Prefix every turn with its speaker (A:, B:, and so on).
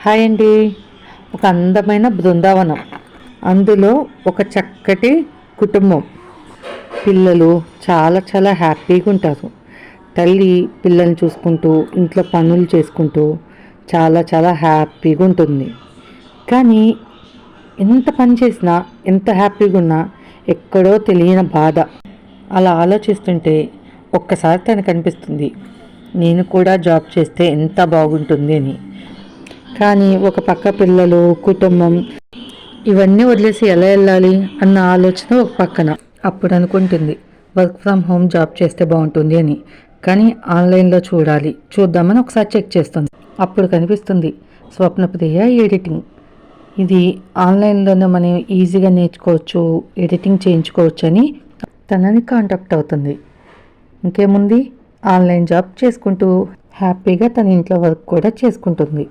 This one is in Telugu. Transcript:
A: హాయ్ అండి. ఒక అందమైన బృందావనం, అందులో ఒక చక్కటి కుటుంబం, పిల్లలు చాలా చాలా హ్యాపీగా ఉంటారు. తల్లి పిల్లల్ని చూసుకుంటూ ఇంట్లో పనులు చేసుకుంటూ చాలా చాలా హ్యాపీగా ఉంటుంది. కానీ ఎంత పని చేసినా, ఎంత హ్యాపీగా ఉన్నా ఎక్కడో తెలియని బాధ. అలా ఆలోచిస్తుంటే ఒక్కసారి తనకు అనిపిస్తుంది, నేను కూడా జాబ్ చేస్తే ఎంత బాగుంటుంది అని. కానీ ఒక పక్క పిల్లలు, కుటుంబం ఇవన్నీ వదిలేసి ఎలా వెళ్ళాలి అన్న ఆలోచన ఒక పక్కన. అప్పుడు అనుకుంటుంది వర్క్ ఫ్రమ్ హోమ్ జాబ్ చేస్తే బాగుంటుంది అని. కానీ ఆన్లైన్లో చూద్దామని ఒకసారి చెక్ చేస్తుంది. అప్పుడు కనిపిస్తుంది స్వప్నప్రియ ఎడిటింగ్. ఇది ఆన్లైన్లోనే మనం ఈజీగా నేర్చుకోవచ్చు, ఎడిటింగ్ చేయించుకోవచ్చు అని తనని కాంటాక్ట్ అవుతుంది. ఇంకేముంది, ఆన్లైన్ జాబ్ చేసుకుంటూ హ్యాపీగా తన ఇంట్లో వర్క్ కూడా చేసుకుంటుంది.